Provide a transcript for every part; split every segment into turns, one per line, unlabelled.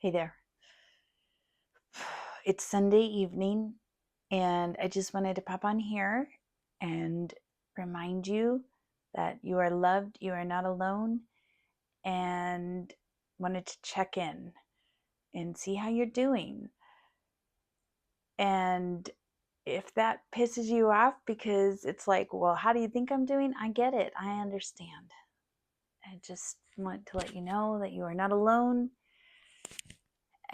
Hey there. It's Sunday evening, and I just wanted to pop on here and remind you that you are loved, you are not alone, and wanted to check in and see how you're doing. And if that pisses you off because it's like, well, how do you think I'm doing? I get it. I understand. I just want to let you know that you are not alone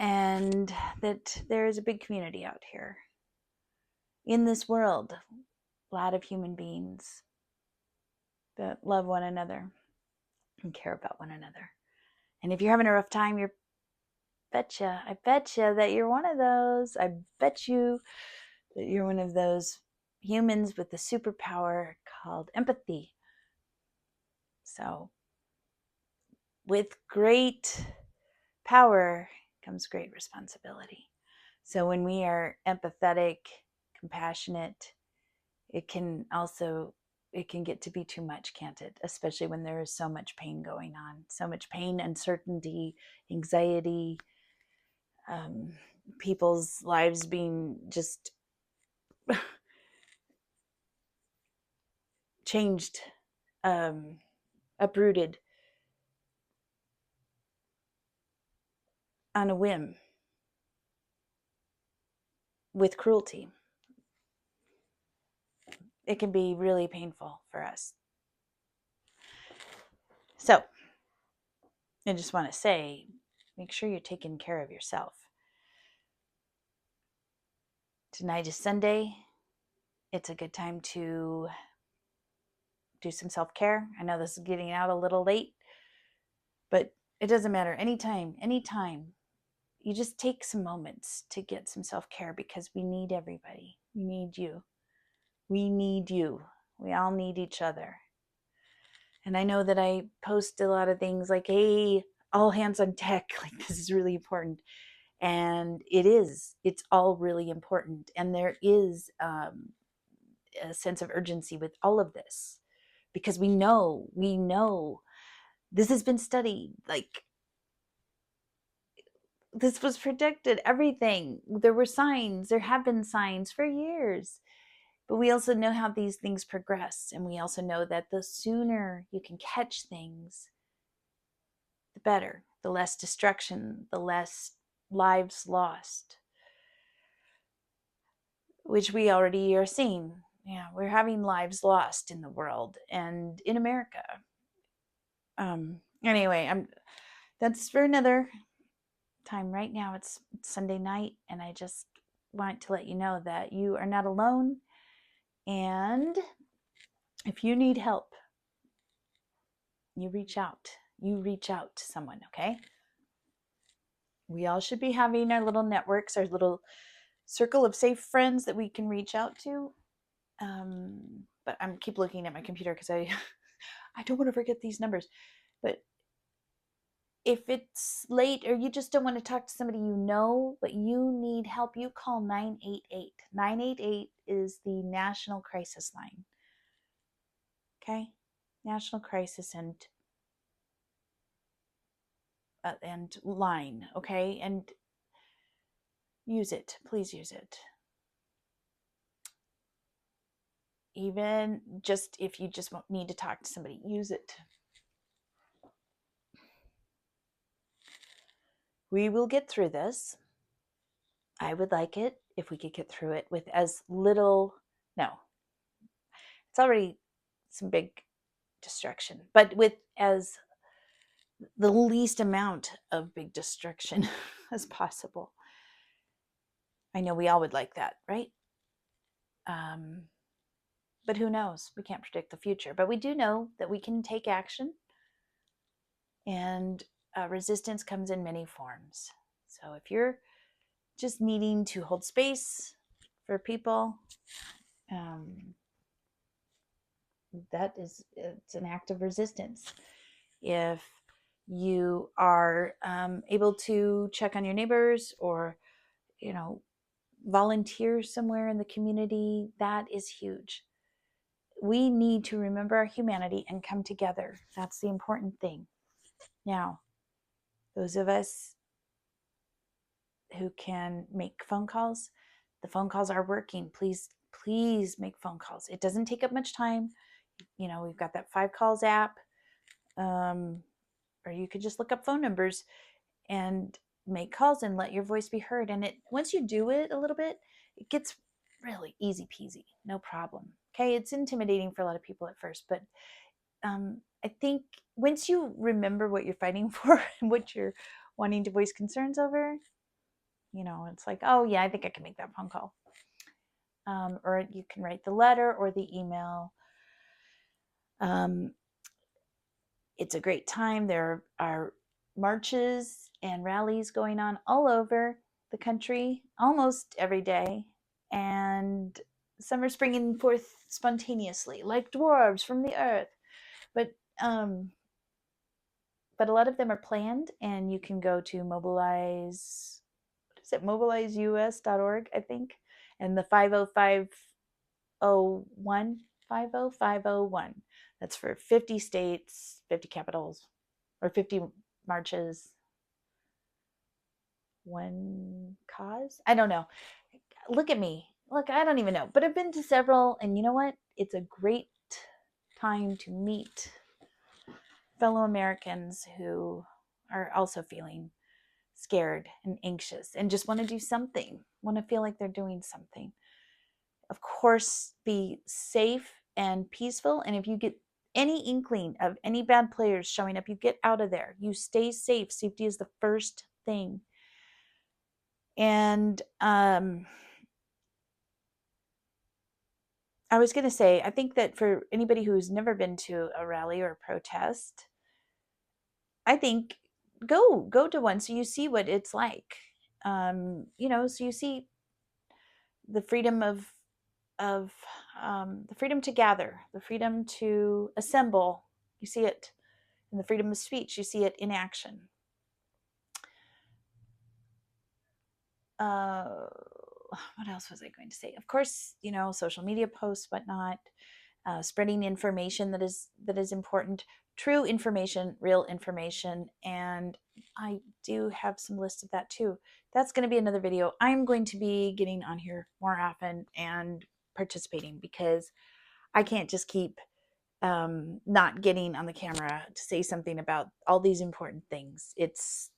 and that there is a big community out here in this world, a lot of human beings that love one another and care about one another. And if you're having a rough time, I betcha that you're one of those. I bet you that you're one of those humans with the superpower called empathy. So, with great power comes great responsibility. So, when we are empathetic, compassionate, it can get to be too much, can't it? Especially when there is so much pain going on, so much pain, uncertainty, anxiety, um, people's lives being just changed, uprooted on a whim with cruelty. It can be really painful for us. So, I just want to say, make sure you're taking care of yourself. Tonight is Sunday. It's a good time to do some self-care. I know this is getting out a little late, but it doesn't matter. Anytime, you just take some moments to get some self-care because we need everybody. We need you. We need you. We all need each other. And I know that I post a lot of things like, hey, all hands on deck. Like, this is really important. And it is. It's all really important. And there is a sense of urgency with all of this because we know this has been studied. Like, this was predicted, everything. There were signs, there have been signs for years. But we also know how these things progress. And we also know that the sooner you can catch things, the better. The less destruction, the less lives lost, which we already are seeing. Yeah, we're having lives lost in the world and in America. Anyway, that's for another time. Right now it's Sunday night, and I just want to let you know that you are not alone. And if you need help, you reach out. You reach out to someone, okay? We all should be having our little networks, our little circle of safe friends that we can reach out to. But I'm keep looking at my computer because I I don't want to forget these numbers. But if it's late or you just don't want to talk to somebody you know, but you need help, you call 988. 988 is the National Crisis Line. Okay? National Crisis and line, okay? And use it. Please use it. Even just if you just need to talk to somebody, use it. We will get through this. I would like it if we could get through it with as little, no, it's already some big destruction, but with as the least amount of big destruction as possible. I know we all would like that, right? But who knows? We can't predict the future, but we do know that we can take action, and resistance comes in many forms. So if you're just needing to hold space for people, it's an act of resistance. If you are able to check on your neighbors or, volunteer somewhere in the community, that is huge. We need to remember our humanity and come together. That's the important thing. Now, those of us who can make phone calls. The phone calls are working. Please, please make phone calls. It doesn't take up much time. You know, we've got that 5 calls app, or you could just look up phone numbers and make calls and let your voice be heard. And it, once you do it a little bit, it gets really easy peasy, no problem. Okay, it's intimidating for a lot of people at first, but I think once you remember what you're fighting for and what you're wanting to voice concerns over, you know, it's like, oh yeah, I think I can make that phone call. Or you can write the letter or the email. It's a great time. There are marches and rallies going on all over the country almost every day. And some are springing forth spontaneously, like dwarves from the earth. But a lot of them are planned, and you can go to mobilize, what is it, mobilizeus.org, I think, and the 50501. That's for 50 states, 50 capitals, or 50 marches, one cause. I don't know. Look at me. Look, I don't even know. But I've been to several, and you know what? It's a great time to meet fellow Americans who are also feeling scared and anxious and just want to do something, want to feel like they're doing something. Of course, be safe and peaceful. And if you get any inkling of any bad players showing up, you get out of there. You stay safe. Safety is the first thing. And I was going to say, I think that for anybody who's never been to a rally or a protest, I think go to one so you see what it's like. You know, so you see the freedom of the freedom to gather, the freedom to assemble. You see it in the freedom of speech. You see it in action. What else was I going to say? Of course, you know, social media posts, whatnot, spreading information that is important, true information, real information, and I do have some lists of that too. That's going to be another video. I'm going to be getting on here more often and participating, because I can't just keep not getting on the camera to say something about all these important things. It's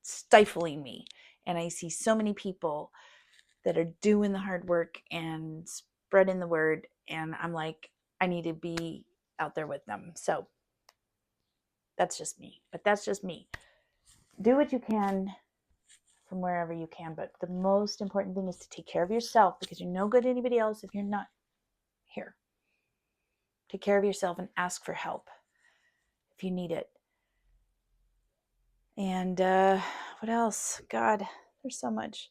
stifling me. And I see so many people that are doing the hard work and spreading the word. And I'm like, I need to be out there with them. So that's just me. But that's just me. Do what you can from wherever you can. But the most important thing is to take care of yourself, because you're no good to anybody else if you're not here. Take care of yourself and ask for help if you need it. And what else? God, there's so much.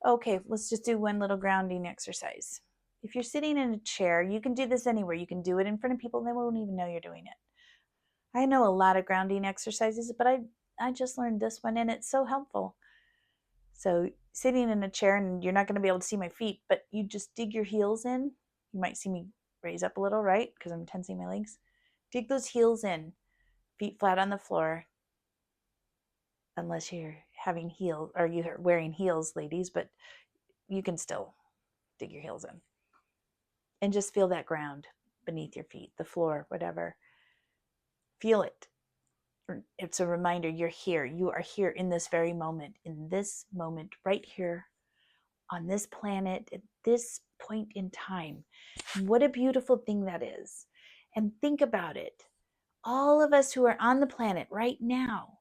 Okay, let's just do one little grounding exercise. If you're sitting in a chair, you can do this anywhere. You can do it in front of people and they won't even know you're doing it. I know a lot of grounding exercises, but I just learned this one and it's so helpful. So sitting in a chair, and you're not going to be able to see my feet, but you just dig your heels in. You might see me raise up a little, right? Because I'm tensing my legs. Dig those heels in, feet flat on the floor. Unless you're having heels, or you're wearing heels, ladies, but you can still dig your heels in. And just feel that ground beneath your feet, the floor, whatever. Feel it. It's a reminder you're here. You are here in this very moment, right here on this planet, at this point in time. And what a beautiful thing that is. And think about it. All of us who are on the planet right now,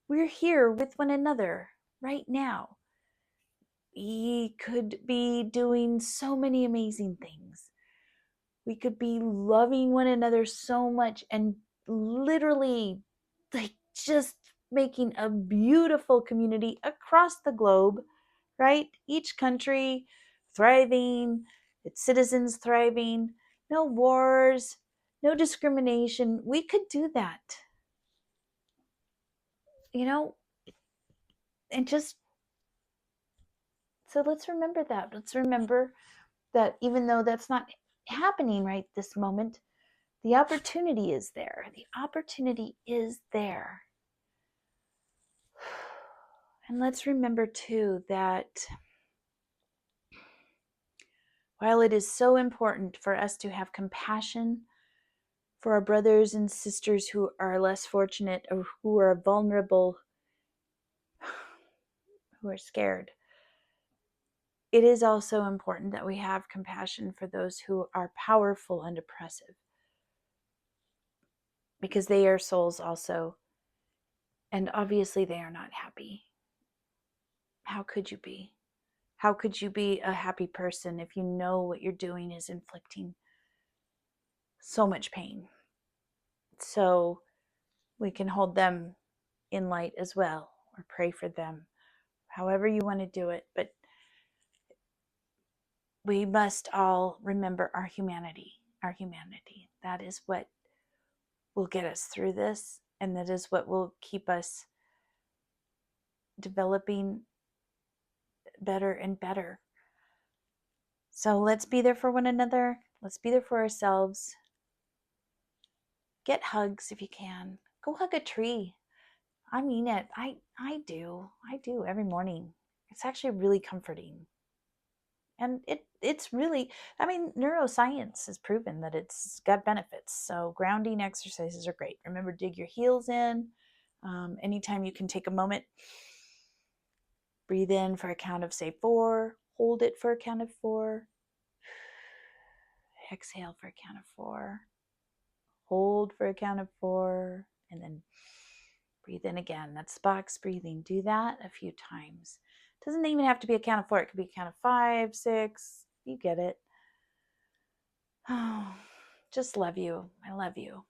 we're here with one another right now. We could be doing so many amazing things. We could be loving one another so much and literally like just making a beautiful community across the globe, right? Each country thriving, its citizens thriving, no wars, no discrimination. We could do that. You know, and just so let's remember that. Let's remember that even though that's not happening right this moment, the opportunity is there. The opportunity is there. And let's remember too that while it is so important for us to have compassion for our brothers and sisters who are less fortunate or who are vulnerable, who are scared, it is also important that we have compassion for those who are powerful and oppressive, because they are souls also, and obviously they are not happy. How could you be? How could you be a happy person if you know what you're doing is inflicting so much pain? So we can hold them in light as well, or pray for them, however you want to do it. But we must all remember our humanity. Our humanity. That is what will get us through this, and that is what will keep us developing better and better. So let's be there for one another. Let's be there for ourselves. Get hugs if you can. Go hug a tree. I mean it. I do. I do every morning. It's actually really comforting. And it's really, I mean, neuroscience has proven that it's got benefits. So grounding exercises are great. Remember, dig your heels in. Anytime you can take a moment, breathe in for a count of, say, 4. Hold it for a count of 4. Exhale for a count of 4. Hold for a count of 4. And then breathe in again. That's box breathing. Do that a few times. It doesn't even have to be a count of 4. It could be a count of 5, 6. You get it. Oh, just love you. I love you.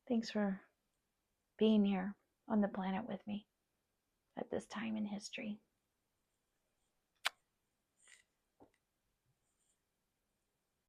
Thanks for being here on the planet with me at this time in history.